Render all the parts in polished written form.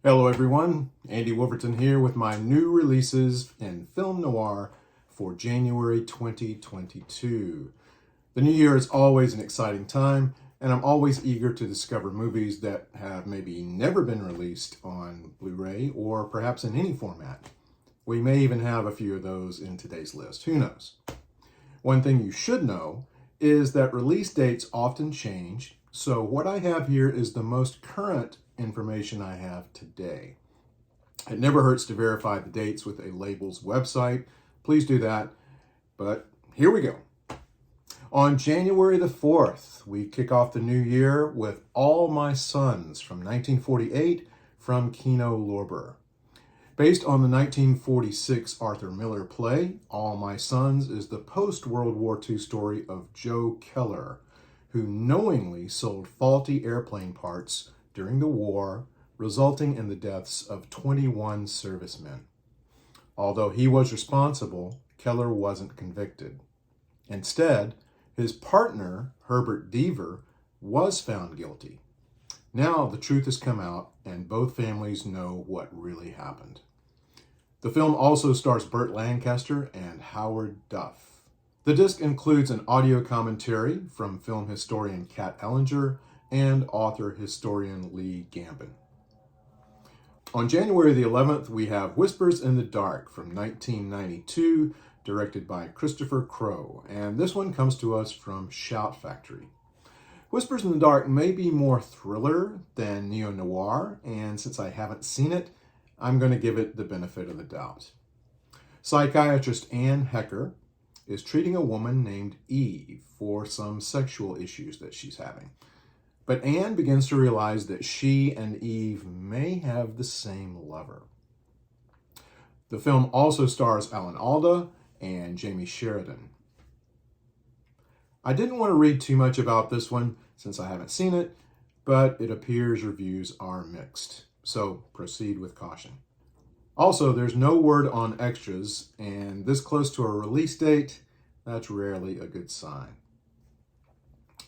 Hello everyone, Andy Wolverton here with my new releases in film noir for January 2022. The new year is always an exciting time, and I'm always eager to discover movies that have maybe never been released on Blu-ray or perhaps in any format. We may even have a few of those in today's list, who knows? One thing you should know is that release dates often change, so what I have here is the most current information I have today. It never hurts to verify the dates with a label's website. Please do that. But here we go. On January the 4th, we kick off the new year with All My Sons from 1948 from Kino Lorber. Based on the 1946 Arthur Miller play, All My Sons is the post-World War II story of Joe Keller, who knowingly sold faulty airplane parts during the war, resulting in the deaths of 21 servicemen. Although he was responsible, Keller wasn't convicted. Instead, his partner, Herbert Deaver, was found guilty. Now the truth has come out, and both families know what really happened. The film also stars Burt Lancaster and Howard Duff. The disc includes an audio commentary from film historian Kat Ellinger and author-historian Lee Gambin. On January the 11th, we have Whispers in the Dark from 1992, directed by Christopher Crowe, and this one comes to us from Shout Factory. Whispers in the Dark may be more thriller than neo-noir, and since I haven't seen it, I'm going to give it the benefit of the doubt. Psychiatrist Anne Hecker is treating a woman named Eve for some sexual issues that she's having. But Anne begins to realize that she and Eve may have the same lover. The film also stars Alan Alda and Jamie Sheridan. I didn't want to read too much about this one since I haven't seen it, but it appears reviews are mixed, so proceed with caution. Also, there's no word on extras, and this close to a release date, that's rarely a good sign.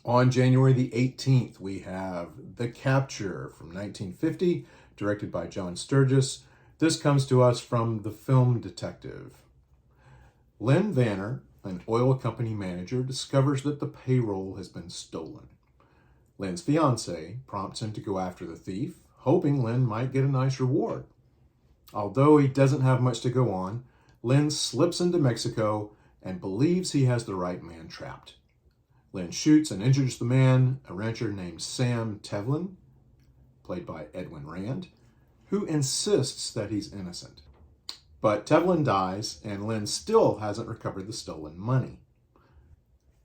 On January the 18th, we have The Capture from 1950, directed by John Sturges. This comes to us from The Film Detective. Len Vanner, an oil company manager, discovers that the payroll has been stolen. Len's fiancée prompts him to go after the thief, hoping Len might get a nice reward. Although he doesn't have much to go on, Len slips into Mexico and believes he has the right man trapped. Len shoots and injures the man, a rancher named Sam Tevlin, played by Edwin Rand, who insists that he's innocent. But Tevlin dies, and Len still hasn't recovered the stolen money.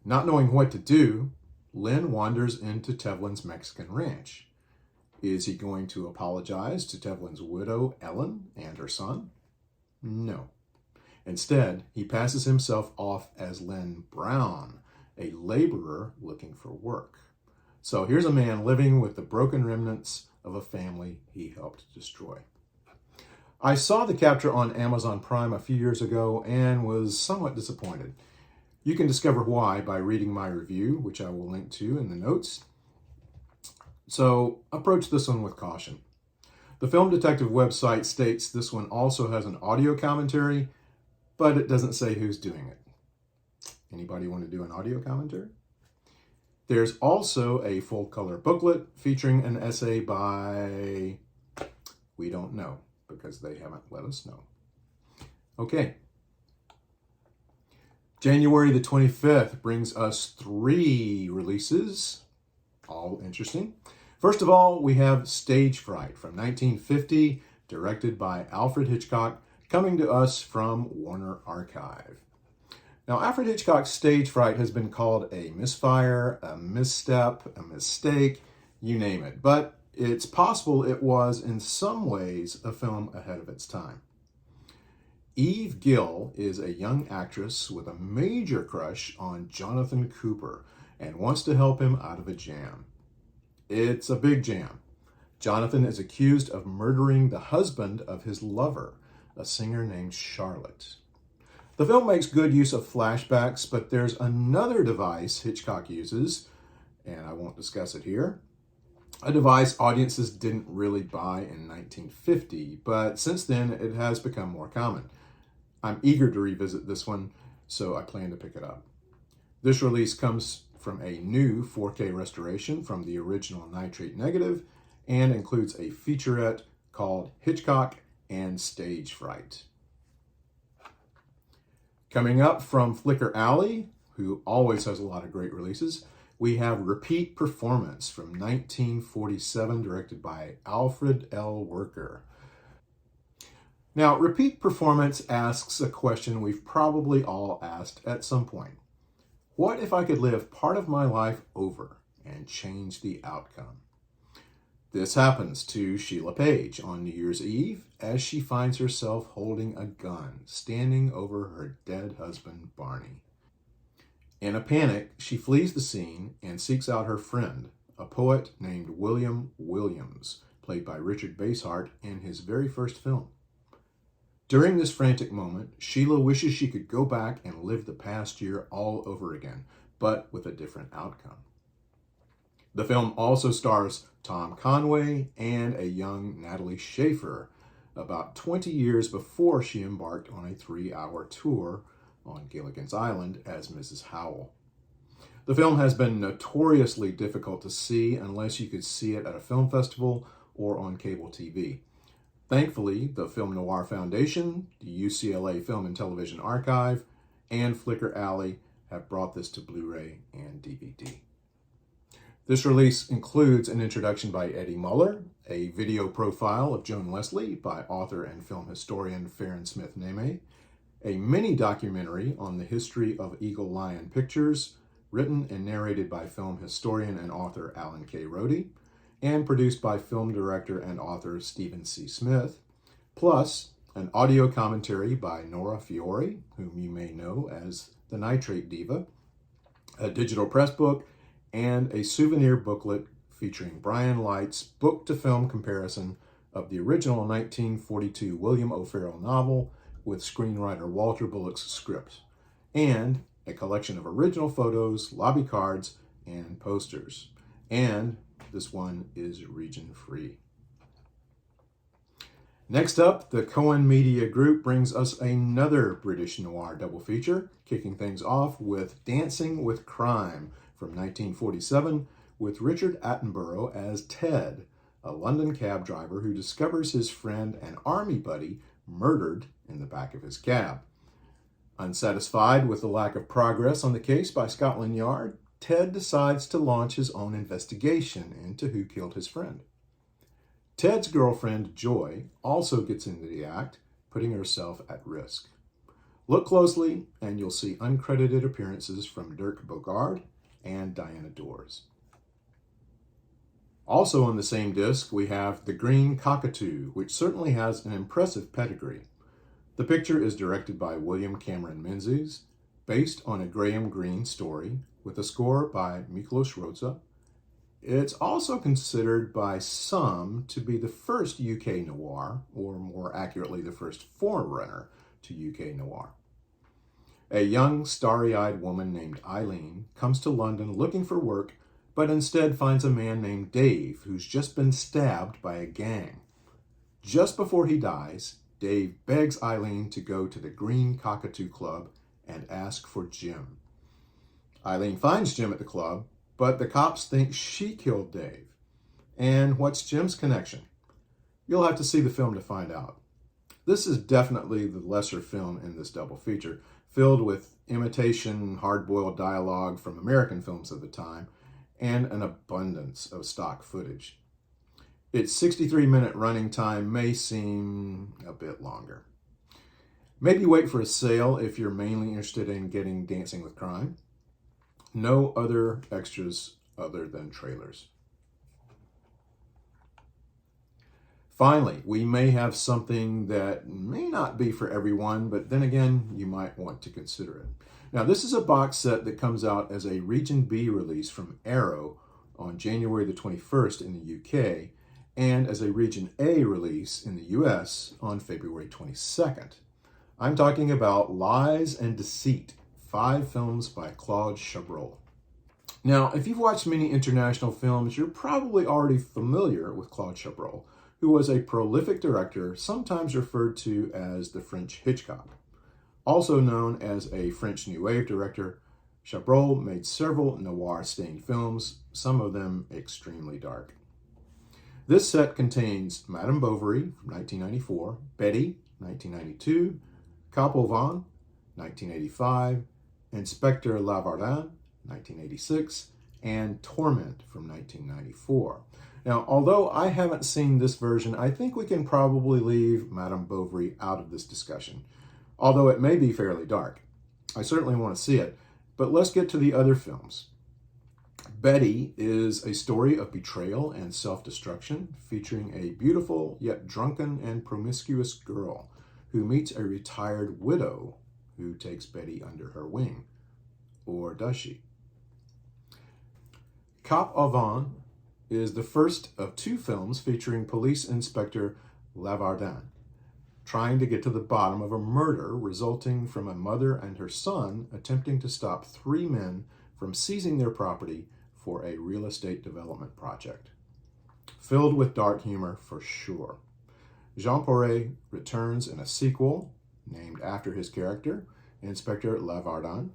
Not knowing what to do, Len wanders into Tevlin's Mexican ranch. Is he going to apologize to Tevlin's widow, Ellen, and her son? No. Instead, he passes himself off as Len Brown, a laborer looking for work. So here's a man living with the broken remnants of a family he helped destroy. I saw The Capture on Amazon Prime a few years ago and was somewhat disappointed. You can discover why by reading my review, which I will link to in the notes. So approach this one with caution. The Film Detective website states this one also has an audio commentary, but it doesn't say who's doing it. Anybody want to do an audio commentary? There's also a full-color booklet featuring an essay by, we don't know, because they haven't let us know. Okay. January the 25th brings us 3 releases, all interesting. First of all, we have Stage Fright from 1950, directed by Alfred Hitchcock, coming to us from Warner Archive. Now, Alfred Hitchcock's Stage Fright has been called a misfire, a misstep, a mistake, you name it. But it's possible it was, in some ways, a film ahead of its time. Eve Gill is a young actress with a major crush on Jonathan Cooper and wants to help him out of a jam. It's a big jam. Jonathan is accused of murdering the husband of his lover, a singer named Charlotte. The film makes good use of flashbacks, but there's another device Hitchcock uses, and I won't discuss it here. a device audiences didn't really buy in 1950, but since then it has become more common. I'm eager to revisit this one, so I plan to pick it up. This release comes from a new 4K restoration from the original nitrate negative and includes a featurette called Hitchcock and Stage Fright. Coming up from Flicker Alley, who always has a lot of great releases, we have Repeat Performance from 1947, directed by Alfred L. Worker. Now, Repeat Performance asks a question we've probably all asked at some point. What if I could live part of my life over and change the outcome? This happens to Sheila Page on New Year's Eve as she finds herself holding a gun, standing over her dead husband, Barney. In a panic, she flees the scene and seeks out her friend, a poet named William Williams, played by Richard Basehart in his very first film. During this frantic moment, Sheila wishes she could go back and live the past year all over again, but with a different outcome. The film also stars Tom Conway and a young Natalie Schafer, about 20 years before she embarked on a 3-hour tour on Gilligan's Island as Mrs. Howell. The film has been notoriously difficult to see unless you could see it at a film festival or on cable TV. Thankfully, the Film Noir Foundation, the UCLA Film and Television Archive, and Flicker Alley have brought this to Blu-ray and DVD. This release includes an introduction by Eddie Muller, a video profile of Joan Leslie by author and film historian Farron Smith Neme, a mini documentary on the history of Eagle Lion Pictures, written and narrated by film historian and author Alan K. Rohde, and produced by film director and author Stephen C. Smith, plus an audio commentary by Nora Fiore, whom you may know as the Nitrate Diva, a digital press book, and a souvenir booklet featuring Brian Light's book-to-film comparison of the original 1942 William O'Farrell novel with screenwriter Walter Bullock's script, and a collection of original photos, lobby cards, and posters. And this one is region-free. Next up, the Cohen Media Group brings us another British noir double feature, kicking things off with Dancing with Crime from 1947 with Richard Attenborough as Ted, a London cab driver who discovers his friend and army buddy murdered in the back of his cab. Unsatisfied with the lack of progress on the case by Scotland Yard, Ted decides to launch his own investigation into who killed his friend. Ted's girlfriend, Joy, also gets into the act, putting herself at risk. Look closely, and you'll see uncredited appearances from Dirk Bogarde and Diana Dors. Also on the same disc, we have The Green Cockatoo, which certainly has an impressive pedigree. The picture is directed by William Cameron Menzies, based on a Graham Greene story, with a score by Miklos Rozsa. It's also considered by some to be the first UK noir, or more accurately, the first forerunner to UK noir. A young, starry-eyed woman named Eileen comes to London looking for work, but instead finds a man named Dave who's just been stabbed by a gang. Just before he dies, Dave begs Eileen to go to the Green Cockatoo Club and ask for Jim. Eileen finds Jim at the club, but the cops think she killed Dave. And what's Jim's connection? You'll have to see the film to find out. This is definitely the lesser film in this double feature, filled with imitation, hard-boiled dialogue from American films of the time, and an abundance of stock footage. Its 63-minute running time may seem a bit longer. Maybe wait for a sale if you're mainly interested in getting Dancing with Crime. No other extras other than trailers. Finally, we may have something that may not be for everyone, but then again, you might want to consider it. Now, this is a box set that comes out as a Region B release from Arrow on January the 21st in the UK, and as a Region A release in the US on February 22nd. I'm talking about Lies and Deceit, 5 films by Claude Chabrol. Now, if you've watched many international films, you're probably already familiar with Claude Chabrol, who was a prolific director, sometimes referred to as the French Hitchcock. Also known as a French New Wave director, Chabrol made several noir-stained films, some of them extremely dark. This set contains Madame Bovary from 1994, Betty, 1992, Cap au Vent, 1985, Inspector Lavardin, 1986, and Torment from 1994. Now, although I haven't seen this version, I think we can probably leave Madame Bovary out of this discussion, although it may be fairly dark. I certainly want to see it, but let's get to the other films. Betty is a story of betrayal and self-destruction, featuring a beautiful yet drunken and promiscuous girl who meets a retired widow who takes Betty under her wing. Or does she? Cap au Vent is the first of two films featuring Police Inspector Lavardin trying to get to the bottom of a murder resulting from a mother and her son attempting to stop three men from seizing their property for a real estate development project. Filled with dark humor for sure. Jean Porret returns in a sequel named after his character, Inspector Lavardin,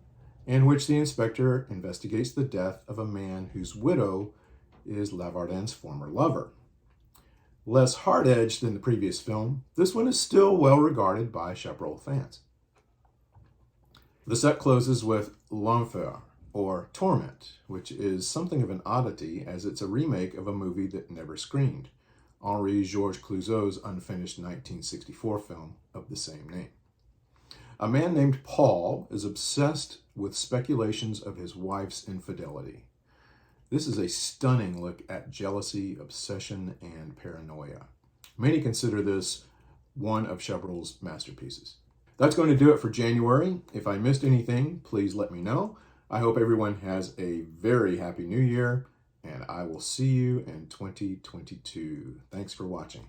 in which the inspector investigates the death of a man whose widow is Lavardin's former lover. Less hard-edged than the previous film, this one is still well regarded by Chabrol fans. The set closes with L'Enfer, or Torment, which is something of an oddity as it's a remake of a movie that never screened, Henri-Georges Clouzot's unfinished 1964 film of the same name. A man named Paul is obsessed with speculations of his wife's infidelity. This is a stunning look at jealousy, obsession, and paranoia. Many consider this one of Chabrol's masterpieces. That's going to do it for January. If I missed anything, please let me know. I hope everyone has a very happy new year, and I will see you in 2022. Thanks for watching.